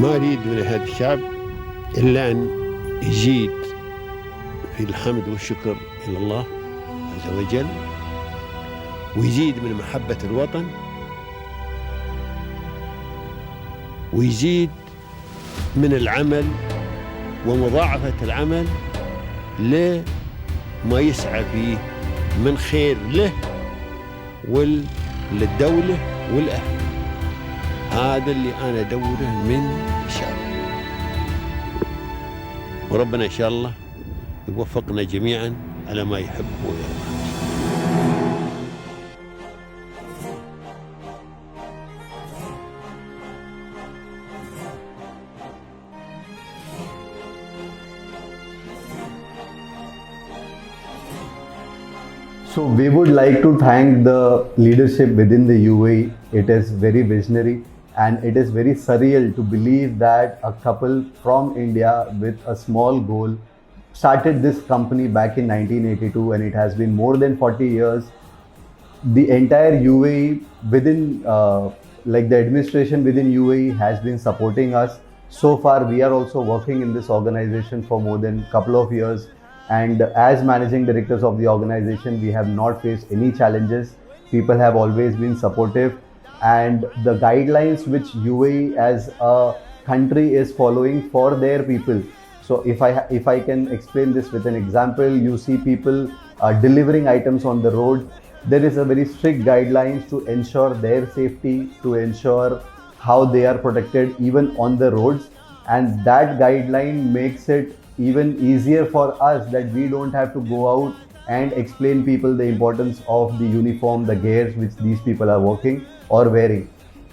ما أريد من هذا الشعب إلا أن يزيد في الحمد والشكر إلى الله عز وجل، ويزيد من محبة الوطن، ويزيد من العمل ومضاعفة العمل لما يسعى فيه من خير له وللدولة والأهل. هذا اللي أنا أدوره من الشعب، وربنا إن شاء الله يوفقنا جميعا على ما يحب ويرضى. So we would like to thank the leadership within the UAE. It is very visionary and it is very surreal to believe that a couple from India with a small goal started this company back in 1982, and it has been more than 40 years. The entire UAE within like the administration within UAE has been supporting us. So far we are also working in this organization for more than a couple of years. And as managing directors of the organization, we have not faced any challenges. People have always been supportive, and the guidelines which UAE as a country is following for their people. So if I can explain this with an example, you see people delivering items on the road. There is a very strict guidelines to ensure their safety, to ensure how they are protected even on the roads, and that guideline makes it even easier for us that we don't have to go out and explain people the importance of the uniform, the gears which these people are working or wearing.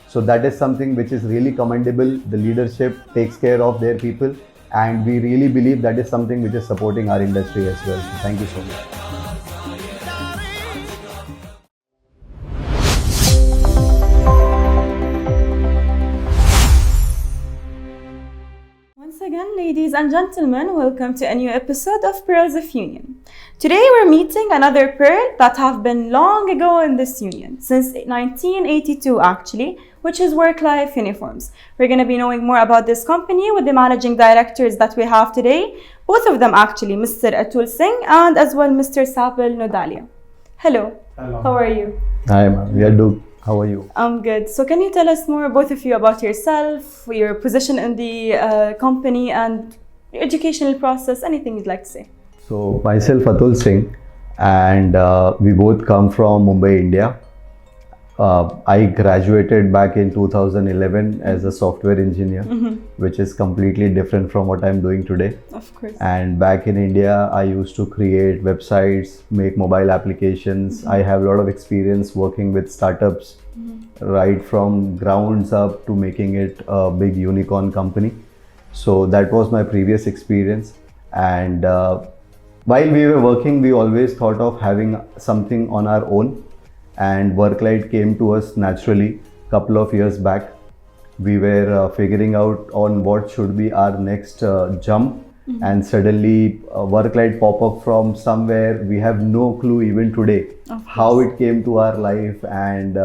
So that is something which is really commendable. The leadership takes care of their people, and we really believe that is something which is supporting our industry as well. So thank you so much. Once again, ladies and gentlemen, welcome to a new episode of Pearls of Union. Today we're meeting another pearl that have been long ago in this union, since 1982 actually, which is Worklite Uniforms. We're going to be knowing more about this company with the managing directors that we have today, both of them actually, Mr. Atul Singh and as well Mr. Sabil Nodaliya. Hello. Hello. How are you? Hi ma'am, we are good. How are you? I'm good. So can you tell us more, both of you, about yourself, your position in the company and your educational process, anything you'd like to say? So myself Atul Singh, and we both come from Mumbai, India. I graduated back in 2011 as a software engineer, which is completely different from what I'm doing today. Of course. And back in India, I used to create websites, make mobile applications. I have a lot of experience working with startups, right from grounds up to making it a big unicorn company. So that was my previous experience. And while we were working, we always thought of having something on our own. And Worklite came to us naturally a couple of years back. We were figuring out on what should be our next jump, and suddenly Worklite pop up from somewhere. We have no clue even today how it came to our life. And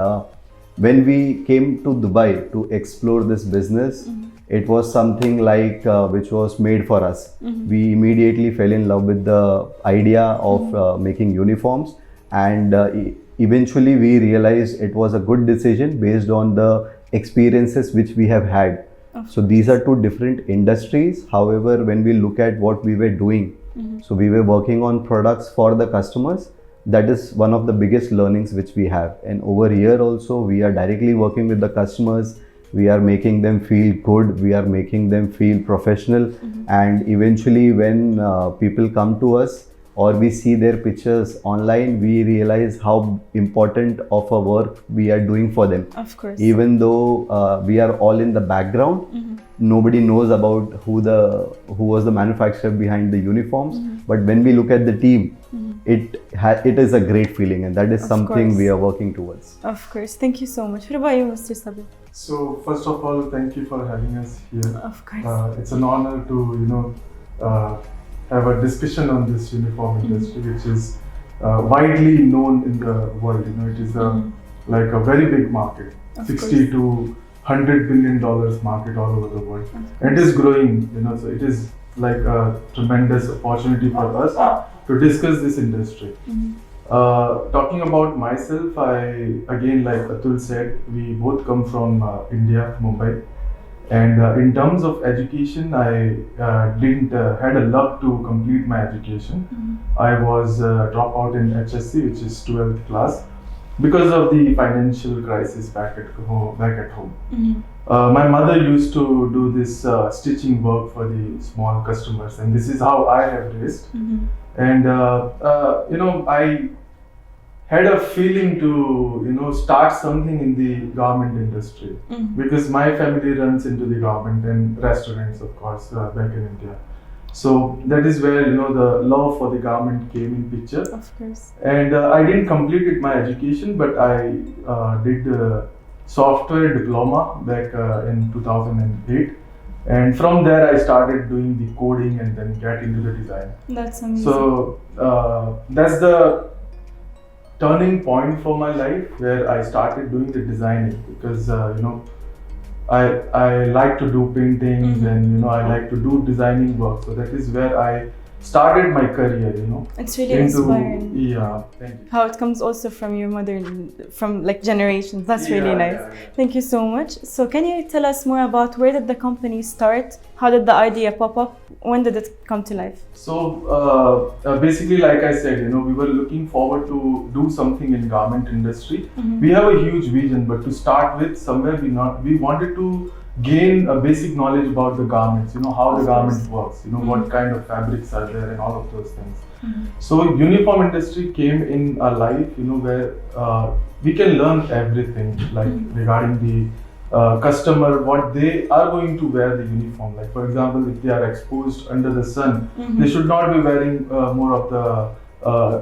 when we came to Dubai to explore this business, it was something like which was made for us. We immediately fell in love with the idea of making uniforms, and eventually we realized it was a good decision based on the experiences which we have had. So these are two different industries. However, when we look at what we were doing, so we were working on products for the customers. That is one of the biggest learnings which we have. And over here also, we are directly working with the customers. We are making them feel good. We are making them feel professional. And eventually when people come to us, or we see their pictures online, we realize how important of a work we are doing for them. Of course. Even though we are all in the background, nobody knows about who was the manufacturer behind the uniforms. But when we look at the team, it is a great feeling, and that is something we are working towards. Of course. Thank you so much. What about you, Mr. Sabil? So first of all, thank you for having us here. Of course. It's an honor to have a discussion on this uniform industry, which is widely known in the world. It is like a very big market. 60 to $100 billion market all over the world, and it is growing. So it is like a tremendous opportunity for us to discuss this industry. Talking about myself, again, like Atul said, we both come from India, Mumbai. And in terms of education, I didn't had a luck to complete my education. I was dropout in HSC, which is 12th class, because of the financial crisis back at home. My mother used to do this stitching work for the small customers, and this is how I have raised. And I had a feeling to start something in the garment industry, because my family runs into the garment and restaurants, of course, back in India. So that is where the love for the garment came in picture. Of course. And I didn't complete my education, but I did software diploma back in 2008. And from there, I started doing the coding and then get into the design. That's amazing. So that's the turning point for my life, where I started doing the designing, because I like to do paintings and I like to do designing work. So that is where I started my career. It's really inspiring. Yeah, thank you. How it comes also from your mother, from like generations. That's really nice. Yeah. Thank you so much. So can you tell us more about where did the company start? How did the idea pop up? When did it come to life? So basically, like I said, we were looking forward to do something in garment industry. We have a huge vision, but to start with, somewhere we wanted to gain a basic knowledge about the garments, how the garment works, what kind of fabrics are there and all of those things. So uniform industry came in our life, where we can learn everything, like regarding the customer, what they are going to wear the uniform. Like for example, if they are exposed under the sun, they should not be wearing more of the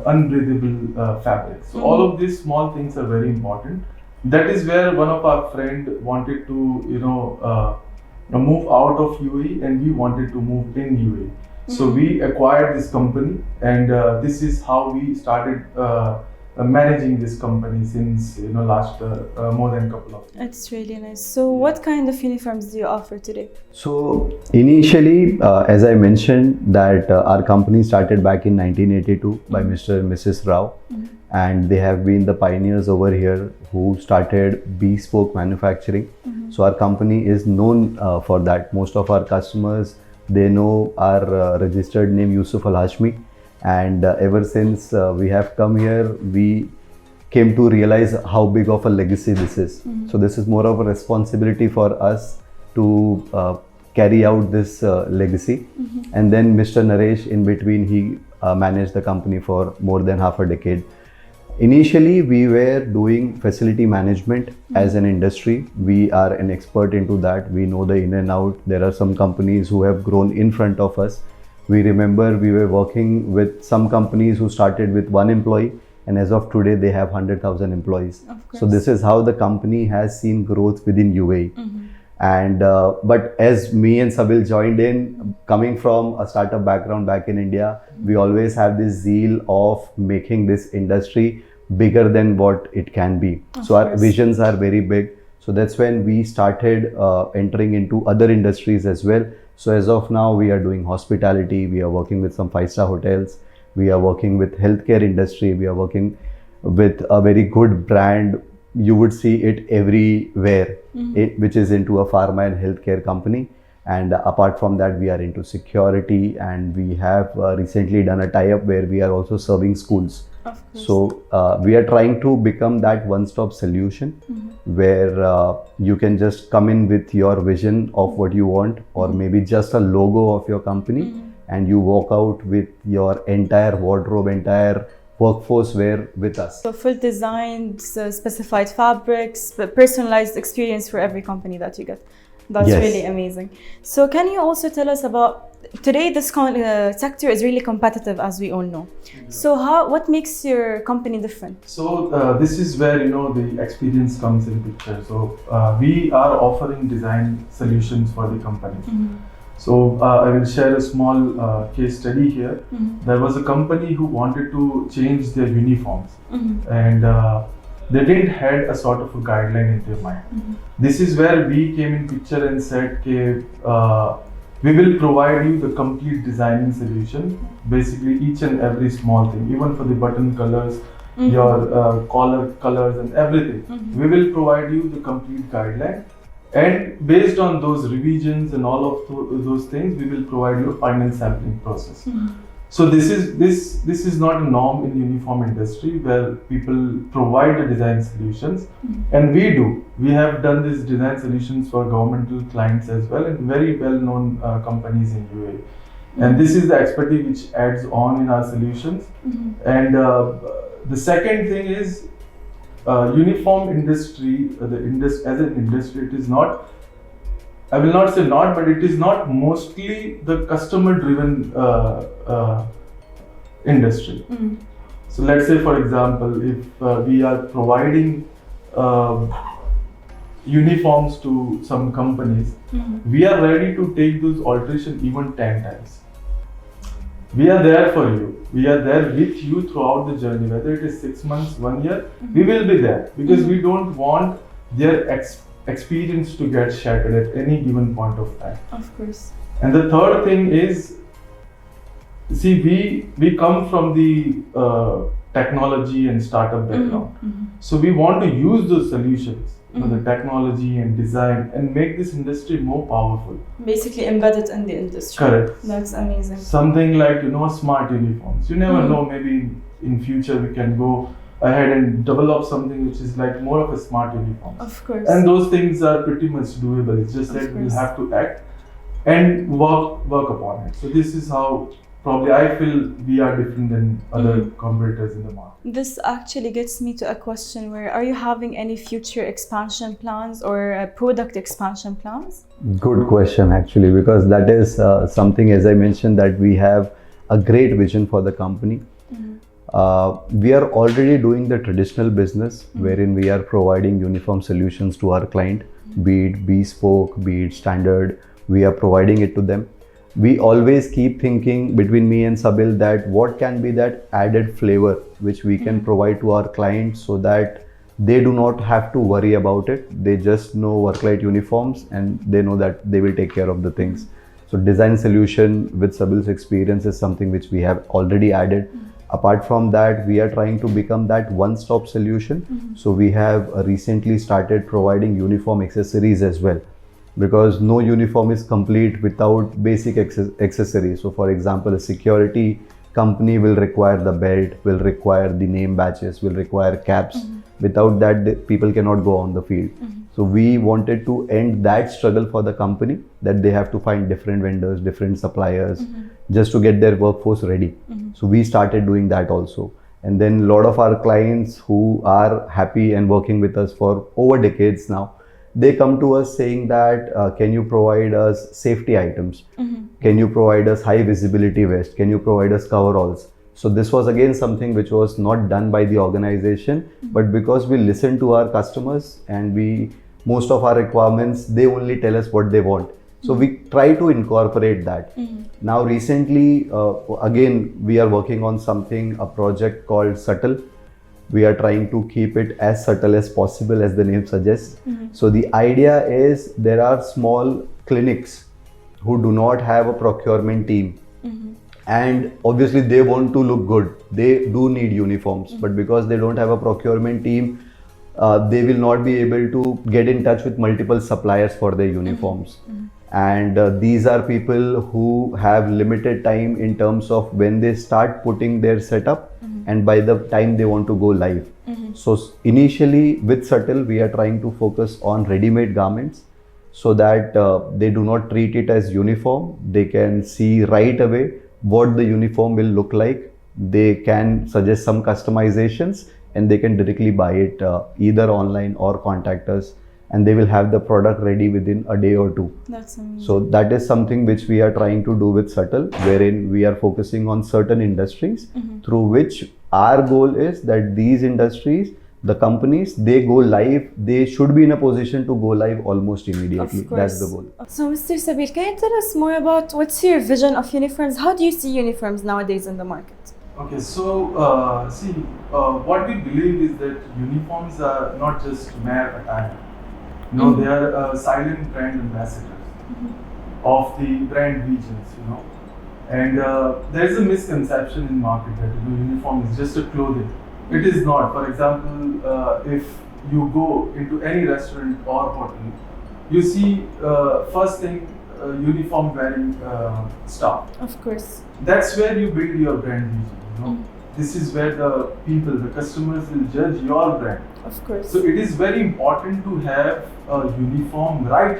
unbreathable fabrics. So all of these small things are very important. That is where one of our friend wanted to move out of UAE, and we wanted to move in UAE. So we acquired this company, and this is how we started managing this company since last more than a couple of years. It's really nice. So what kind of uniforms do you offer today? So initially, as I mentioned, that our company started back in 1982 by Mr. and Mrs. Rao, and they have been the pioneers over here who started bespoke manufacturing. So our company is known for that. Most of our customers, they know our registered name Yusuf Al Hashmi, and ever since we have come here, we came to realize how big of a legacy this is. So this is more of a responsibility for us to carry out this legacy. And then Mr. Naresh, in between, he managed the company for more than half a decade. Initially, we were doing facility management as an industry. We are an expert into that. We know the in and out. There are some companies who have grown in front of us. We remember we were working with some companies who started with 1 employee, and as of today, they have 100,000 employees. So this is how the company has seen growth within UAE. And but as me and Sabil joined in, coming from a startup background back in India, we always have this zeal of making this industry bigger than what it can be. So our visions are very big. So that's when we started entering into other industries as well. So as of now, we are doing hospitality. We are working with some 5-star hotels. We are working with healthcare industry. We are working with a very good brand. You would see it everywhere, which is into a pharma and healthcare company. And apart from that, we are into security, and we have recently done a tie-up where we are also serving schools. So we are trying to become that one-stop solution where you can just come in with your vision of what you want, or maybe just a logo of your company, and you walk out with your entire wardrobe, entire workforce wear with us. So full designs, specified fabrics, personalized experience for every company that you get. That's really amazing. So can you also tell us about, today this sector is really competitive, as we all know. So what makes your company different? So this is where the experience comes in picture. So we are offering design solutions for the company. So I will share a small case study here. There was a company who wanted to change their uniforms, and they didn't had a sort of a guideline in their mind. This is where we came in picture and said, we will provide you the complete designing solution, basically each and every small thing, even for the button colors, your collar colors and everything. We will provide you the complete guideline, and based on those revisions and all of those things, we will provide you a final sampling process. So this is not a norm in the uniform industry where people provide the design solutions, and we have done these design solutions for governmental clients as well, and very well known companies in UAE. And this is the expertise which adds on in our solutions. And the second thing is uniform industry, as an industry, it is not, I will not say not, but it is not mostly the customer driven industry. So let's say, for example, if we are providing uniforms to some companies, we are ready to take those alterations even 10 times. We are there for you. We are there with you throughout the journey, whether it is 6 months, 1 year, we will be there, because we don't want their experience to get shattered at any given point of time. Of course. And the third thing is, see, we come from the technology and startup background. So we want to use those solutions, the technology and design, and make this industry more powerful. Basically embedded in the industry. Correct. That's amazing. Something like, smart uniforms. You never know, maybe in future we can go ahead and develop something which is like more of a smart uniform. Of course. And those things are pretty much doable. It's just that we have to act and work upon it. So this is how probably I feel we are different than other competitors in the market. This actually gets me to a question where, are you having any future expansion plans or product expansion plans? Good question, actually, because that is something, as I mentioned, that we have a great vision for the company. We are already doing the traditional business wherein we are providing uniform solutions to our client, be it bespoke, be it standard, we are providing it to them. We always keep thinking between me and Sabil that what can be that added flavor which we can provide to our clients so that they do not have to worry about it. They just know Worklite uniforms and they know that they will take care of the things. So design solution with Sabil's experience is something which we have already added. Apart from that, we are trying to become that one-stop solution. So we have recently started providing uniform accessories as well, because no uniform is complete without basic accessories. So for example, a security company will require the belt, will require the name badges, will require caps. Without that, people cannot go on the field. So we wanted to end that struggle for the company, that they have to find different vendors, different suppliers, just to get their workforce ready. So we started doing that also. And then a lot of our clients who are happy and working with us for over decades now, they come to us saying that, can you provide us safety items? Can you provide us high visibility vest? Can you provide us coveralls? So this was again something which was not done by the organization, but because we listen to our customers and most of our requirements, they only tell us what they want. So we try to incorporate that. Now recently, again, we are working on a project called Subtle. We are trying to keep it as subtle as possible, as the name suggests. So the idea is, there are small clinics who do not have a procurement team. And obviously they want to look good. They do need uniforms, but because they don't have a procurement team, they will not be able to get in touch with multiple suppliers for their uniforms. And these are people who have limited time in terms of when they start putting their setup and by the time they want to go live. So initially with Subtle, we are trying to focus on ready-made garments so that they do not treat it as uniform. They can see right away what the uniform will look like. They can suggest some customizations and they can directly buy it either online or contact us, and they will have the product ready within a day or two. That's amazing. So that is something which we are trying to do with Subtle, wherein we are focusing on certain industries through which our goal is that these industries, the companies, they go live, they should be in a position to go live almost immediately. That's the goal. So Mr. Sabil, can you tell us more about what's your vision of uniforms? How do you see uniforms nowadays in the market? Okay, so see, what we believe is that uniforms are not just mere attire. No, they are silent brand ambassadors of the brand regions. And there is a misconception in market that uniform is just a clothing. It is not. For example, if you go into any restaurant or hotel, you see first thing uniform wearing staff. Of course. That's where you build your brand vision. This is where the people, the customers will judge your brand. Of course. So it is very important to have a uniform, right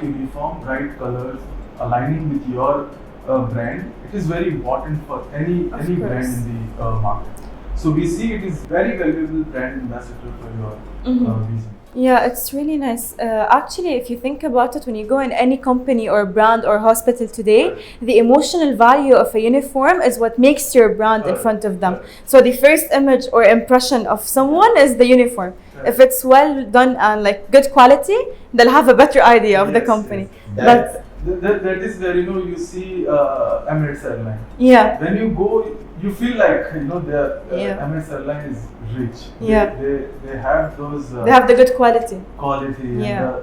colors aligning with your brand. It is very important for any brand in the market. So we see it is very valuable brand ambassador for your vision. Yeah, it's really nice. Actually, if you think about it, when you go in any company or brand or hospital today, the emotional value of a uniform is what makes your brand in front of them. So the first image or impression of someone is the uniform. If it's well done and like good quality, they'll have a better idea of the company. That is where you see Emirates Airline. Yeah. When you go, you feel like their Emirates Airline is rich. Yeah. They have those. They have the good quality. And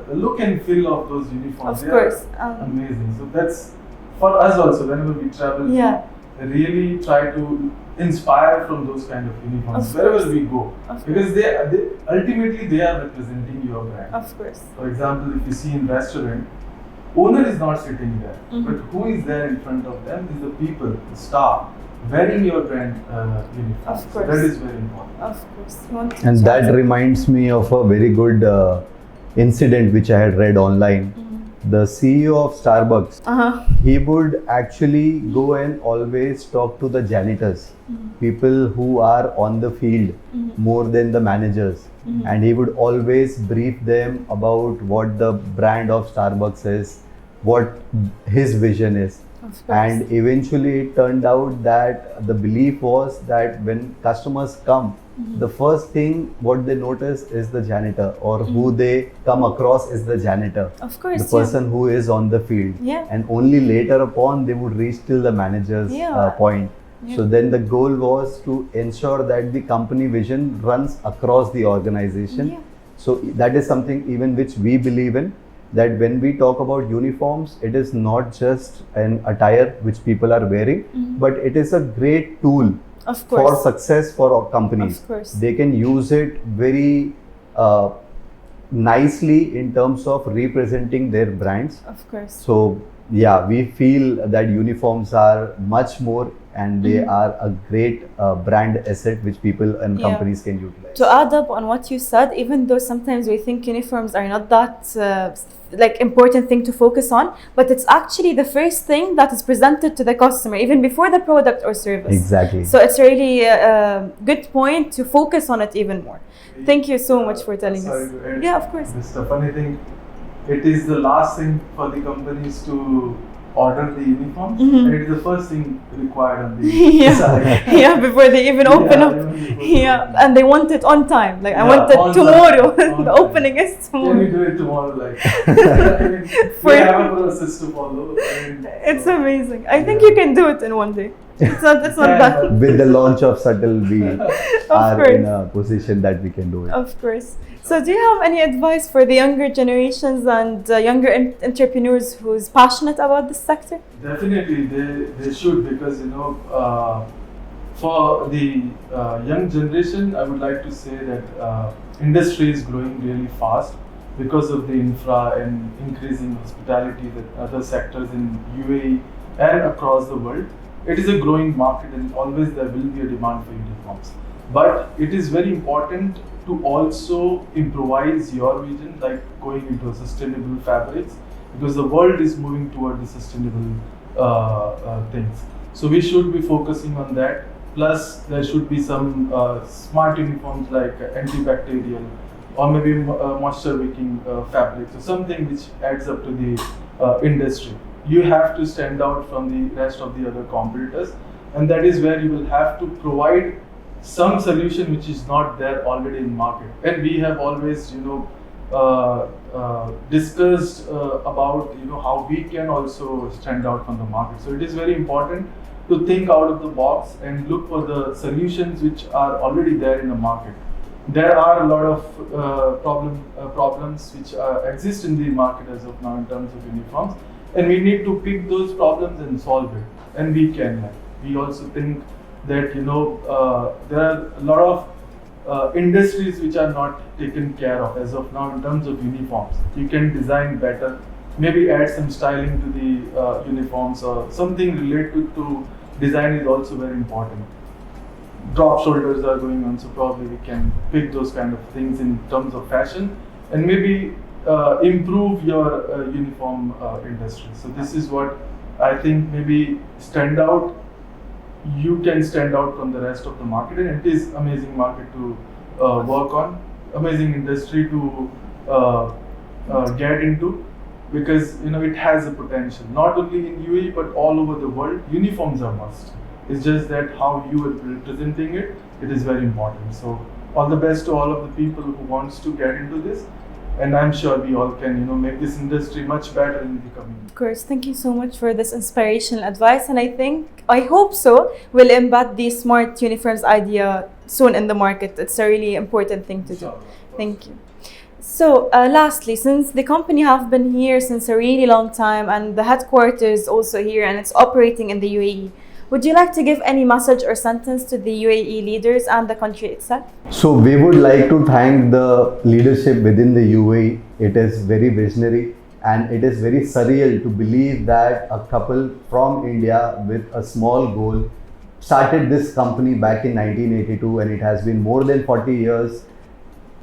the look and feel of those uniforms. Of course. Amazing. So that's for us also. Whenever we travel, we really try to inspire from those kind of uniforms wherever we go, because they ultimately they are representing your brand. Of course. For example, if you see in restaurant, owner is not sitting there, but who is there in front of them is the people, the staff, wearing your brand uniform. Of course. So that is very important. Of course. And that reminds me of a very good incident which I had read online. The CEO of Starbucks, he would actually go and always talk to the janitors, people who are on the field more than the managers. And he would always brief them about what the brand of Starbucks is, what his vision is. And eventually it turned out that the belief was that when customers come, the first thing what they notice is the janitor, or who they come across is the janitor. Of course. The person who is on the field. And only later upon they would reach till the manager's point. So then the goal was to ensure that the company vision runs across the organization. So that is something even which we believe in, that when we talk about uniforms, it is not just an attire which people are wearing, but it is a great tool for success for our companies. They can use it very nicely in terms of representing their brands. So yeah, we feel that uniforms are much more, and they are a great brand asset which people and companies can utilize. To add up on what you said, even though sometimes we think uniforms are not that like important thing to focus on, but it's actually the first thing that is presented to the customer even before the product or service. Exactly. So it's really a good point to focus on it even more. Thank you so much for telling us. Yeah, of course. It's the funny thing, it is the last thing for the companies to order the uniforms, and it is the first thing required on the site. Before they even open up. And they want it on time. Like, I want it tomorrow. The opening is tomorrow. Can you do it tomorrow? Like, we have a process to follow. It's amazing. I think you can do it in one day. It's not bad. With the launch of Subtle, we are in a position that we can do it. Of course. So do you have any advice for the younger generations and younger entrepreneurs who's passionate about this sector? Definitely, they should, because for the young generation, I would like to say that industry is growing really fast because of the infra and increasing hospitality that other sectors in UAE and across the world. It is a growing market, and always there will be a demand for uniforms. But it is very important to also improvise your vision, like going into sustainable fabrics, because the world is moving toward the sustainable things. So we should be focusing on that. Plus, there should be some smart uniforms like antibacterial or maybe moisture wicking fabrics, or something which adds up to the industry. You have to stand out from the rest of the other competitors, and that is where you will have to provide some solution which is not there already in market. And we have always discussed about how we can also stand out from the market. So it is very important to think out of the box and look for the solutions which are already there in the market. There are a lot of problems which exist in the market as of now in terms of uniforms, and we need to pick those problems and solve it. And we can. We also think that there are a lot of industries which are not taken care of as of now in terms of uniforms. You can design better, maybe add some styling to the uniforms, or something related to design is also very important. Drop shoulders are going on, so probably we can pick those kind of things in terms of fashion and maybe improve your uniform industry. So this is what I think maybe stand out. You can stand out from the rest of the market, and it is amazing market to work on, amazing industry to get into, because it has a potential not only in UAE but all over the world. Uniforms are must. It's just that how you are representing it, it is very important. So all the best to all of the people who wants to get into this, and I'm sure we all can make this industry much better in the coming years. Of course, thank you so much for this inspirational advice, and I hope so, we'll embed the smart uniforms idea soon in the market. It's a really important thing to do. Thank you. So lastly, since the company have been here since a really long time and the headquarters also here and it's operating in the UAE, would you like to give any message or sentence to the UAE leaders and the country itself? So we would like to thank the leadership within the UAE. It is very visionary, and it is very surreal to believe that a couple from India with a small goal started this company back in 1982, and it has been more than 40 years.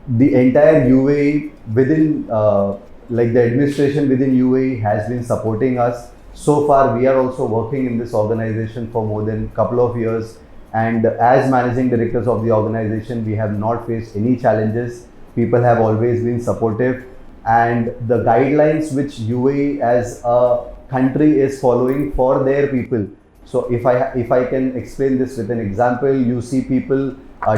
The entire UAE within the administration within UAE has been supporting us. So far, we are also working in this organization for more than a couple of years, and as managing directors of the organization, we have not faced any challenges. People have always been supportive, and the guidelines which UAE as a country is following for their people. So if I can explain this with an example, you see people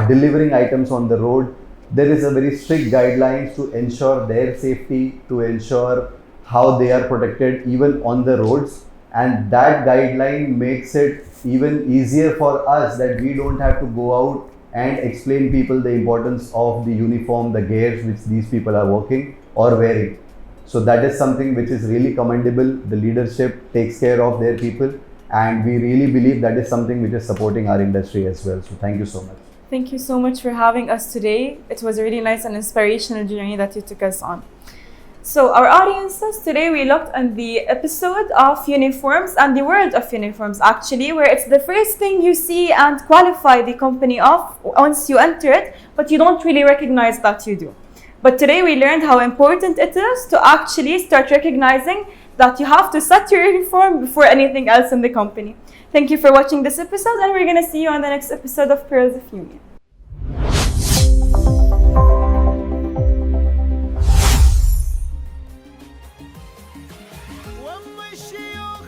delivering items on the road. There is a very strict guidelines to ensure their safety, to ensure how they are protected even on the roads, and that guideline makes it even easier for us that we don't have to go out and explain people the importance of the uniform, the gears which these people are working or wearing. So that is something which is really commendable. The leadership takes care of their people, and we really believe that is something which is supporting our industry as well. So thank you so much. Thank you so much for having us today. It was a really nice and inspirational journey that you took us on. So our audiences, today we looked at the episode of uniforms and the world of uniforms actually, where it's the first thing you see and qualify the company of once you enter it, but you don't really recognize that you do. But today we learned how important it is to actually start recognizing that you have to set your uniform before anything else in the company. Thank you for watching this episode, and we're going to see you on the next episode of Pearls of Union. والله الشيوخ